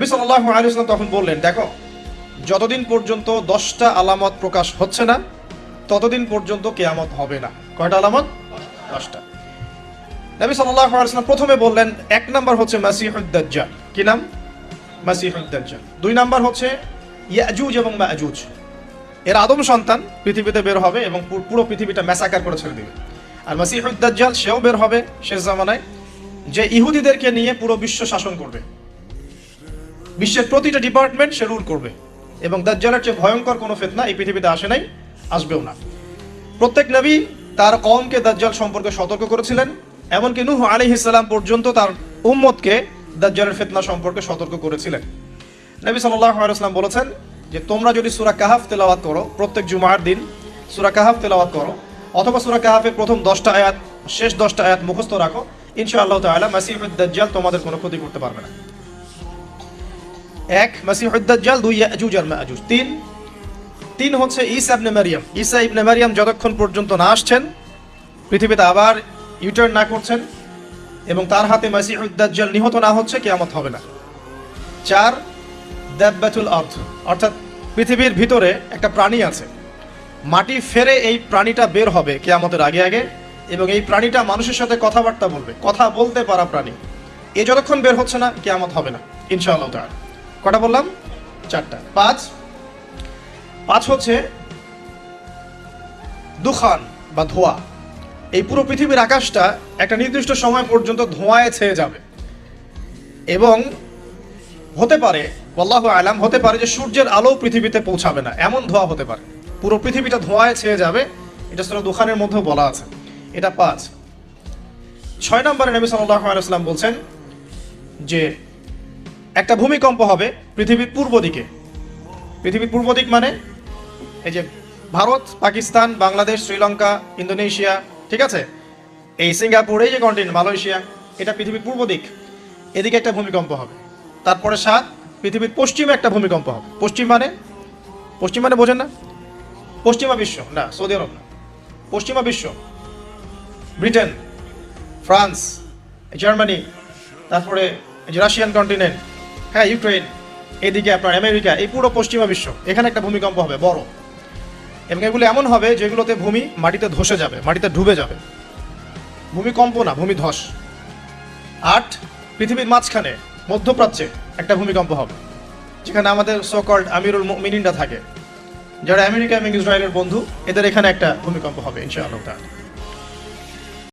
নবী সাল্লাল্লাহু আলাইহি ওয়াসাল্লাম তখন বললেন, দেখো, যতদিন পর্যন্ত 10টা আলামত প্রকাশ হচ্ছে না ততদিন পর্যন্ত কিয়ামত হবে না। কয়টা আলামত? 10টা। নবী সাল্লাল্লাহু আলাইহি ওয়াসাল্লাম প্রথমে বললেন, এক নাম্বার হচ্ছে মাসিহুদ দাজ্জাল। কি নাম? মাসিহুদ দাজ্জাল। দুই নাম্বার হচ্ছে ইয়াজুজ এবং মাজুজ। এর আদম সন্তান পৃথিবীতে বের হবে এবং পুরো পৃথিবীটা ম্যাসাকার করে ছেড়ে দিবে। আর মাসিহুদ দাজ্জাল সেও বের হবে শেষ জামানায়, যে ইহুদিদেরকে নিয়ে পুরো বিশ্ব শাসন করবে, বিশ্বের প্রতিটা ডিপার্টমেন্ট সে রুল করবে। এবং দাজ্জালের চেয়ে ভয়ঙ্কর কোনো ফিতনা এই পৃথিবীতে আসে নাই, আসবেও না। প্রত্যেক নবী তার কওমকে দাজ্জাল সম্পর্কে সতর্ক করেছিলেন, এমনকি নূহ আলাইহিস সালাম পর্যন্ত তার উম্মতকে দাজ্জালের ফিতনা সম্পর্কে সতর্ক করেছিলেন। নবী সাল্লাল্লাহু আলাইহি ওয়াসাল্লাম বলেছেন যে তোমরা যদি সূরা কাহাফ তেলাওয়াত করো, প্রত্যেক জুমার দিন সূরা কাহাফ তেলাওয়াত করো, অথবা সূরা কাহাফের প্রথম 10টা আয়াত, শেষ 10টা আয়াত মুখস্থ রাখো, ইনশাআল্লাহ তাআলা মাসিহুদ দাজ্জাল তোমাদের কোনো ক্ষতি করতে পারবে না। এক, মাসিহুদ দাজ্জাল। দুই, ইয়াজুজ আর মাজুজ। তিন হচ্ছে ঈসা ইবনে মারইয়াম। ঈসা ইবনে মারইয়াম যতক্ষণ পর্যন্ত না আসছেন, পৃথিবীতে আবার ইউটার্ন না করছেন এবং তার হাতে মাসিহুদ দাজ্জাল নিহত না হচ্ছে, কিয়ামত হবে না। চার, দাব্বাতুল আরদ, অর্থাৎ পৃথিবীর ভিতরে একটা প্রাণী আছে, মাটি ফেরে এই প্রাণীটা বের হবে কিয়ামতের আগে আগে, এবং এই প্রাণীটা মানুষের সাথে কথাবার্তা বলবে, কথা বলতে পারা প্রাণী। এ যতক্ষণ বের হচ্ছে না, কিয়ামত হবে না ইনশাআল্লাহ তাআলা। কটা বললাম? চারটা। পাঁচ হচ্ছে দুখান বা ধোঁয়া। এই পুরো পৃথিবীর আকাশটা একটা নির্দিষ্ট সময় পর্যন্ত ধোঁয়ায় ছেয়ে যাবে, এবং হতে পারে, আল্লাহু আলাম, হতে পারে যে সূর্যের আলো পৃথিবীতে পৌঁছাবে না, এমন ধোঁয়া হতে পারে। পুরো পৃথিবীটা ধোঁয়ায় ছেয়ে যাবে, এটা সূরা দুখানের মধ্যেও বলা আছে। এটা 5। 6 নম্বরে নবী সাল্লাল্লাহু আলাইহি ওয়াসাল্লাম বলছেন যে একটা ভূমিকম্প হবে পৃথিবীর পূর্ব দিকে। পৃথিবীর পূর্ব দিক মানে এই যে ভারত, পাকিস্তান, বাংলাদেশ, শ্রীলঙ্কা, ইন্দোনেশিয়া, ঠিক আছে, এই সিঙ্গাপুর, এই যে কন্টিনেন্ট, মালয়েশিয়া, এটা পৃথিবীর পূর্ব দিক। এদিকে একটা ভূমিকম্প হবে। তারপরে 7, পৃথিবীর পশ্চিমে একটা ভূমিকম্প হবে। পশ্চিম মানে বোঝেন না? পশ্চিমা বিশ্ব না, সৌদি আরব না, পশ্চিমা বিশ্ব, ব্রিটেন, ফ্রান্স, জার্মানি, তারপরে এই যে রাশিয়ান কন্টিনেন্ট, হ্যাঁ, ইউক্রেন, এদিকে আপনার আমেরিকা, এই পুরো পশ্চিমা বিশ্ব, এখানে একটা ভূমিকম্প হবে বড়। এবং এগুলো এমন হবে যেগুলোতে ভূমি মাটিতে ধসে যাবে, মাটিতে ডুবে যাবে। ভূমিকম্প না, ভূমিধস। 8, পৃথিবীর মাঝখানে মধ্যপ্রাচ্যে একটা ভূমিকম্প হবে, যেখানে আমাদের সো-কল্ড আমিরুল মুমিনিনরা থাকে, যারা আমেরিকা এবং ইসরায়েলের বন্ধু, এদের এখানে একটা ভূমিকম্প হবে ইনশাআল্লাহ তাআলা।